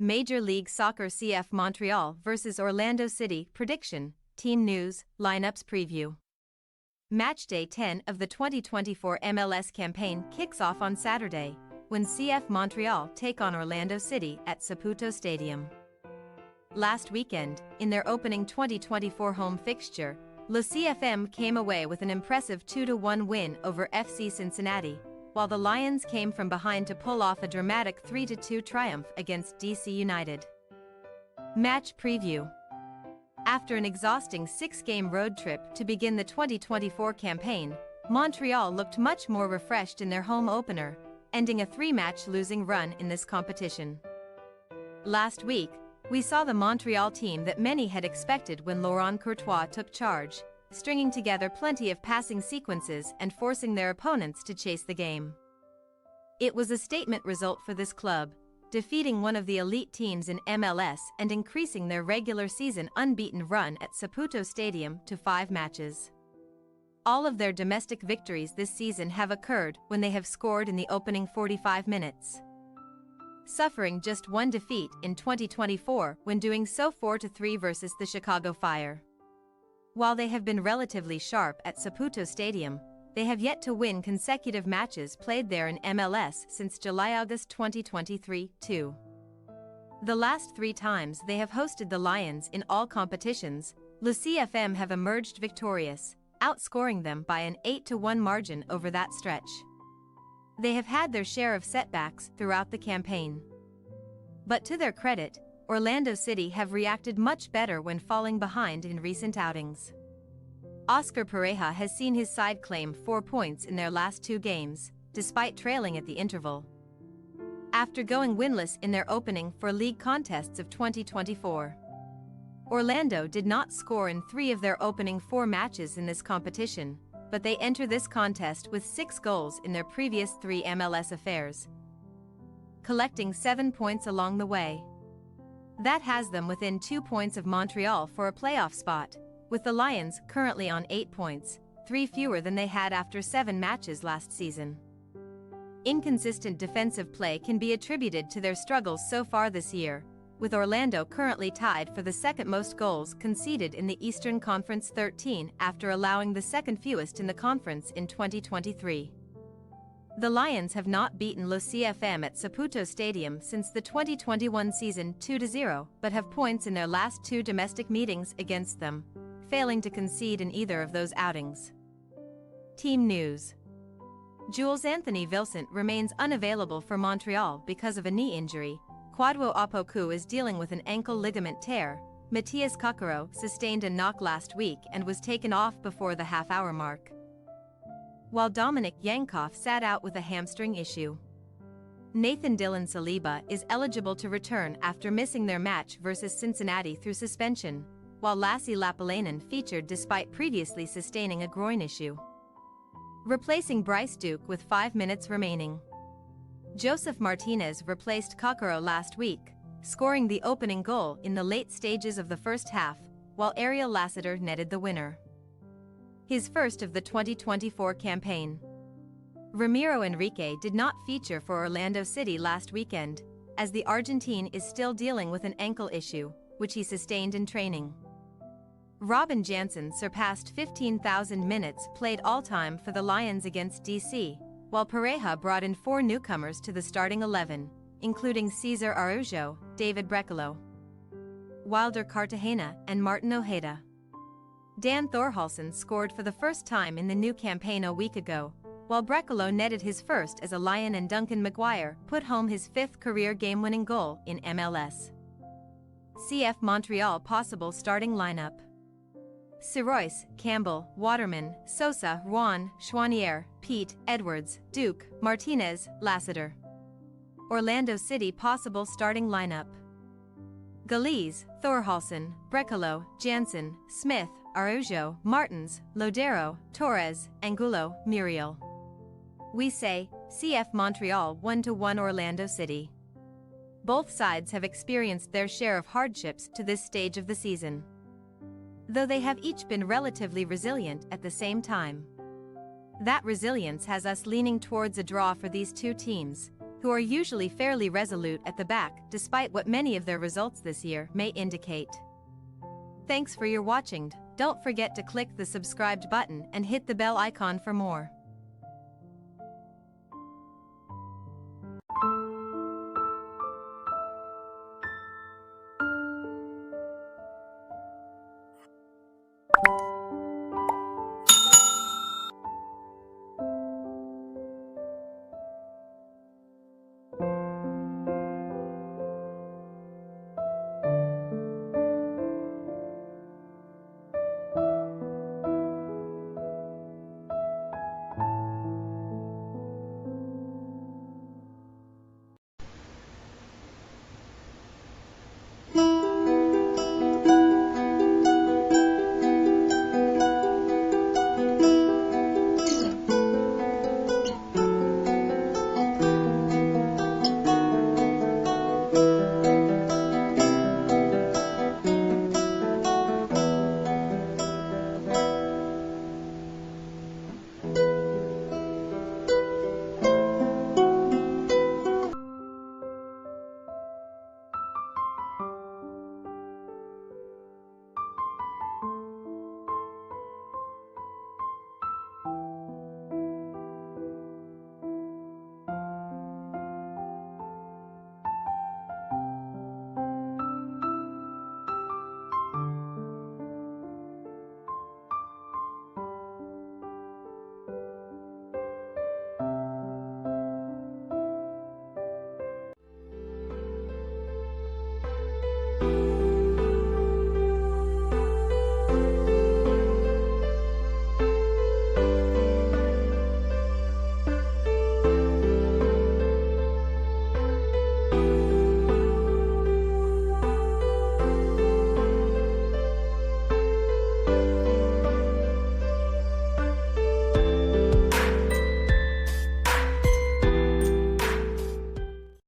Major League Soccer CF Montreal vs Orlando City prediction, team news, lineups preview. Matchday 10 of the 2024 MLS campaign kicks off on Saturday, when CF Montreal take on Orlando City at Saputo Stadium. Last weekend, in their opening 2024 home fixture, Le CFM came away with an impressive 2-1 win over FC Cincinnati, while the Lions came from behind to pull off a dramatic 3-2 triumph against DC United. Match preview. After an exhausting 6-game road trip to begin the 2024 campaign, Montreal looked much more refreshed in their home opener, ending a 3-match losing run in this competition. Last week, we saw the Montreal team that many had expected when Laurent Courtois took charge, stringing together plenty of passing sequences and forcing their opponents to chase the game. It was a statement result for this club, defeating one of the elite teams in MLS and increasing their regular season unbeaten run at Saputo Stadium to 5 matches. All of their domestic victories this season have occurred when they have scored in the opening 45 minutes. Suffering just one defeat in 2024 when doing so 4-3 versus the Chicago Fire. While they have been relatively sharp at Saputo Stadium, they have yet to win consecutive matches played there in MLS since July-August 2023-2. The last 3 times they have hosted the Lions in all competitions, Le CFM have emerged victorious, outscoring them by an 8-1 margin over that stretch. They have had their share of setbacks throughout the campaign. But to their credit, Orlando City have reacted much better when falling behind in recent outings. Oscar Pareja has seen his side claim 4 points in their last 2 games, despite trailing at the interval. After going winless in their opening 4 league contests of 2024. Orlando did not score in 3 of their opening 4 matches in this competition, but they enter this contest with 6 goals in their previous 3 MLS affairs, collecting 7 points along the way. That has them within 2 points of Montreal for a playoff spot, with the Lions currently on 8 points, 3 fewer than they had after 7 matches last season. Inconsistent defensive play can be attributed to their struggles so far this year, with Orlando currently tied for the second most goals conceded in the Eastern Conference, 13 after allowing the second fewest in the conference in 2023. The Lions have not beaten Le CFM at Saputo Stadium since the 2021 season 2-0, but have points in their last 2 domestic meetings against them, failing to concede in either of those outings. Team news. Jules Anthony Vilcent remains unavailable for Montreal because of a knee injury. Kwadwo Opoku is dealing with an ankle ligament tear. Matthias Kokoro sustained a knock last week and was taken off before the half-hour mark, while Dominic Yankoff sat out with a hamstring issue. Nathan Dylan Saliba is eligible to return after missing their match versus Cincinnati through suspension, while Lassi Lapalainen featured despite previously sustaining a groin issue, replacing Bryce Duke with 5 minutes remaining. Joseph Martinez replaced Kokoro last week, scoring the opening goal in the late stages of the first half, while Ariel Lassiter netted the winner, his first of the 2024 campaign. Ramiro Enrique did not feature for Orlando City last weekend, as the Argentine is still dealing with an ankle issue, which he sustained in training. Robin Jansen surpassed 15,000 minutes played all-time for the Lions against DC, while Pareja brought in 4 newcomers to the starting 11, including Cesar Araujo, David Brecalo, Wilder Cartagena, and Martin Ojeda. Dan Thorhalson scored for the first time in the new campaign a week ago, while Brecalo netted his first as a Lion, and Duncan McGuire put home his 5th career game-winning goal in MLS. CF Montreal possible starting lineup: Sirois, Campbell, Waterman, Sosa, Juan, Chouanier, Pete, Edwards, Duke, Martinez, Lassiter. Orlando City possible starting lineup: Galiz, Thorhalson, Brecalo, Jansen, Smith, Araujo, Martins, Lodero, Torres, Angulo, Muriel. We say, CF Montreal 1-1 Orlando City. Both sides have experienced their share of hardships to this stage of the season, though they have each been relatively resilient at the same time. That resilience has us leaning towards a draw for these 2 teams, who are usually fairly resolute at the back despite what many of their results this year may indicate. Thanks for your watching. Don't forget to click the subscribed button and hit the bell icon for more.